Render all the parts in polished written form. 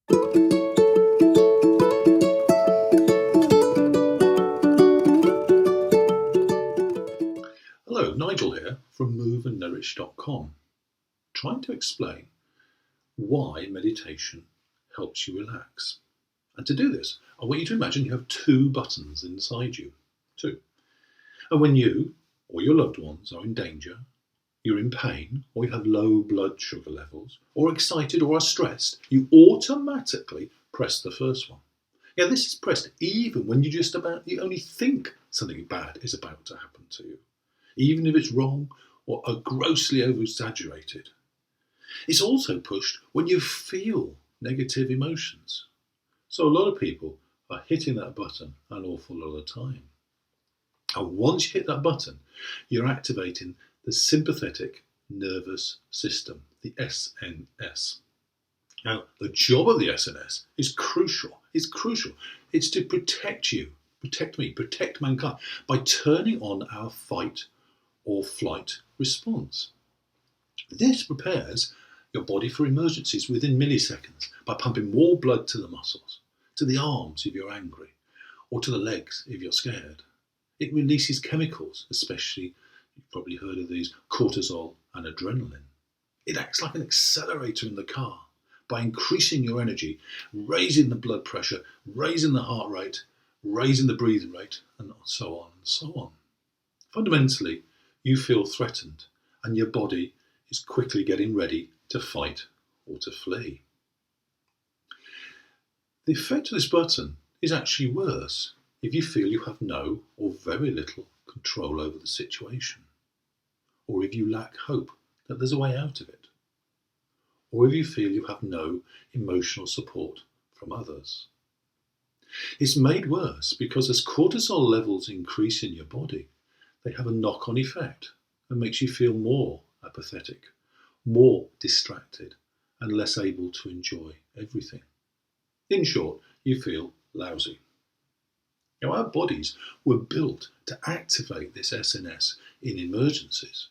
Hello, Nigel here from moveandnourish.com, trying to explain why meditation helps you relax. And to do this, I want you to imagine you have two buttons inside you. Two. And when you or your loved ones are in danger, you're in pain, or you have low blood sugar levels, or excited or are stressed, you automatically press the first one. Yeah, this is pressed even when you only think something bad is about to happen to you, even if it's wrong or grossly over-exaggerated. It's also pushed when you feel negative emotions. So a lot of people are hitting that button an awful lot of the time. And once you hit that button, you're activating the sympathetic nervous system, the SNS. Now, the job of the SNS is crucial. It's crucial. It's to protect you, protect me, protect mankind by turning on our fight or flight response. This prepares your body for emergencies within milliseconds by pumping more blood to the muscles, to the arms if you're angry, or to the legs if you're scared. It releases chemicals, especially, you've probably heard of these, cortisol and adrenaline. It acts like an accelerator in the car by increasing your energy, raising the blood pressure, raising the heart rate, raising the breathing rate, and so on and so on. Fundamentally, you feel threatened and your body is quickly getting ready to fight or to flee. The effect of this button is actually worse if you feel you have no or very little control over the situation, or if you lack hope that there's a way out of it, or if you feel you have no emotional support from others. It's made worse because as cortisol levels increase in your body, they have a knock-on effect and makes you feel more apathetic, more distracted, and less able to enjoy everything. In short, you feel lousy. Now, our bodies were built to activate this SNS in emergencies.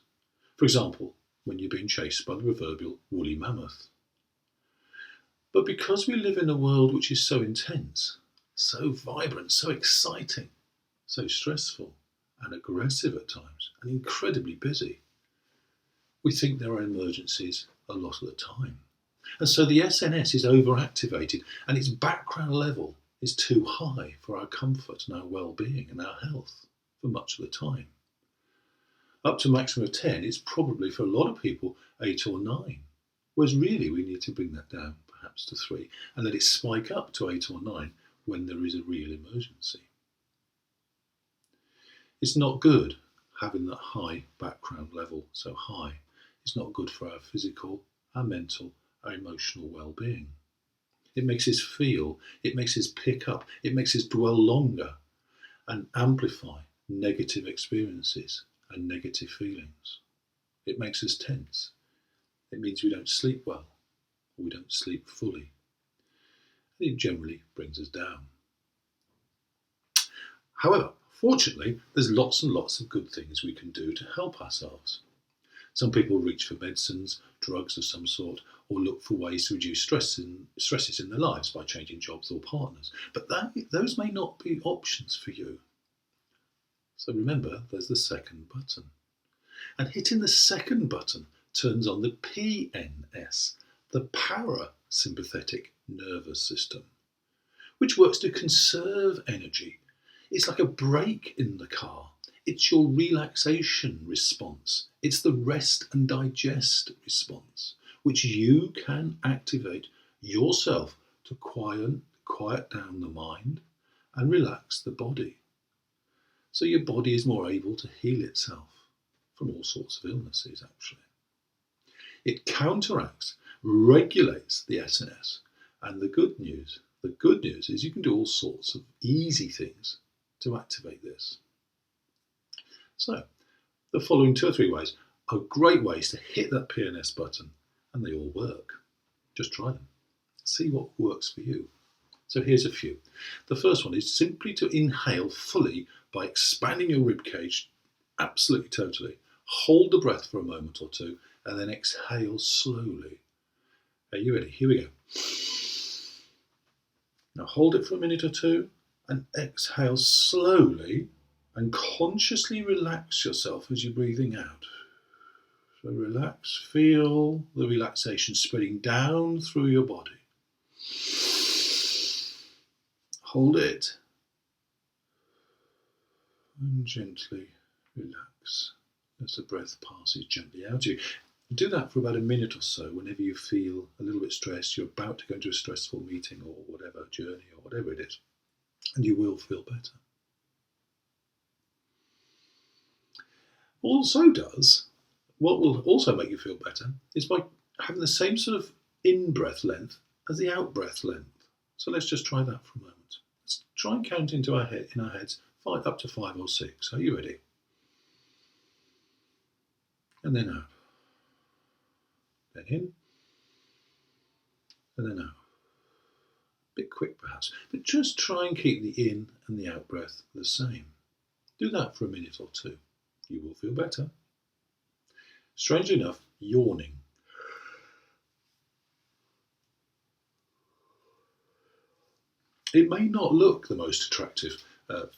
For example, when you're being chased by the proverbial woolly mammoth. But because we live in a world which is so intense, so vibrant, so exciting, so stressful and aggressive at times, and incredibly busy, we think there are emergencies a lot of the time. And so the SNS is overactivated and its background level is too high for our comfort and our well-being and our health for much of the time. Up to a maximum of 10, it's probably for a lot of people 8 or 9, whereas really we need to bring that down perhaps to 3 and let it spike up to 8 or 9 when there is a real emergency. It's not good having that high background level so high. It's not good for our physical, our mental, our emotional well-being. It makes us feel, it makes us pick up, it makes us dwell longer and amplify negative experiences and negative feelings. It makes us tense. It means we don't sleep well, or we don't sleep fully. And it generally brings us down. However, fortunately, there's lots and lots of good things we can do to help ourselves. Some people reach for medicines, drugs of some sort, or look for ways to reduce stresses in their lives by changing jobs or partners. But those may not be options for you. So remember, there's the second button. And hitting the second button turns on the PNS, the parasympathetic nervous system, which works to conserve energy. It's like a brake in the car. It's your relaxation response. It's the rest and digest response, which you can activate yourself to quiet down the mind and relax the body. So your body is more able to heal itself from all sorts of illnesses, actually. It counteracts, regulates the SNS. And the good news is you can do all sorts of easy things to activate this. So, the following 2 or 3 ways are great ways to hit that PNS button, and they all work. Just try them. See what works for you. So here's a few. The first one is simply to inhale fully by expanding your rib cage, absolutely totally. Hold the breath for a moment or 2, and then exhale slowly. Are you ready? Here we go. Now hold it for a minute or two and exhale slowly and consciously relax yourself as you're breathing out. So relax, feel the relaxation spreading down through your body. Hold it and gently relax as the breath passes gently out of you. Do that for about a minute or so whenever you feel a little bit stressed, you're about to go into a stressful meeting or whatever, journey or whatever it is, and you will feel better. What will also make you feel better is by having the same sort of in-breath length as the out-breath length. So let's just try that for a moment. Let's try and count in our heads up to 5 or 6. Are you ready? And then out. Then in. And then out. A bit quick perhaps, but just try and keep the in and the out breath the same. Do that for a minute or two. You will feel better. Strangely enough, yawning. It may not look the most attractive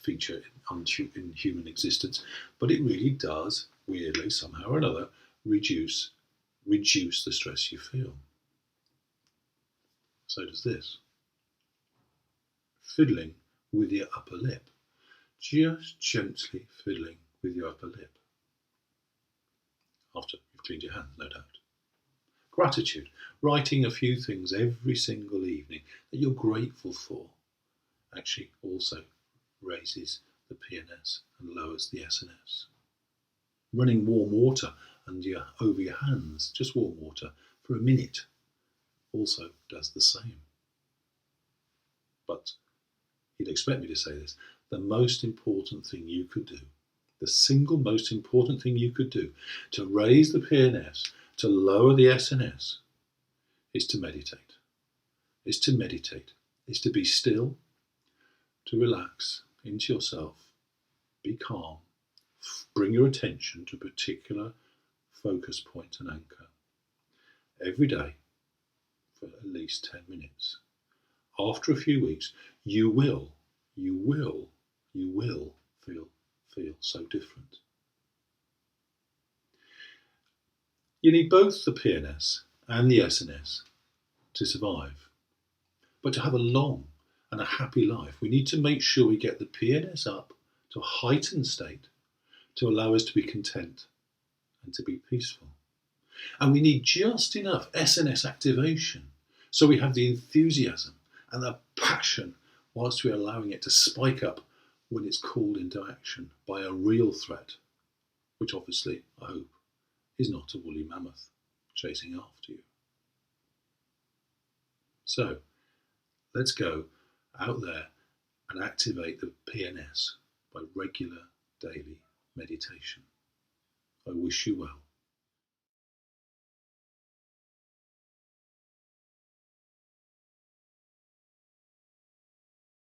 feature in human existence, but it really does, weirdly, somehow or another, reduce the stress you feel. So does this. Fiddling with your upper lip. Just gently fiddling with your upper lip. After you've cleaned your hands, no doubt. Gratitude. Writing a few things every single evening that you're grateful for actually also raises the PNS and lowers the SNS. Running warm water over your hands, just warm water, for a minute also does the same. But you'd expect me to say this, the most important thing you could do, the single most important thing you could do to raise the PNS, to lower the SNS, is to meditate. Is to be still, to relax into yourself, be calm, bring your attention to a particular focus point and anchor every day for at least 10 minutes. After a few weeks, you will feel so different. You need both the PNS and the SNS to survive. But to have a long and a happy life, we need to make sure we get the PNS up to a heightened state to allow us to be content and to be peaceful. And we need just enough SNS activation so we have the enthusiasm and the passion whilst we're allowing it to spike up when it's called into action by a real threat, which obviously, I hope, is not a woolly mammoth chasing after you. So, let's go out there and activate the PNS by regular daily meditation. I wish you well.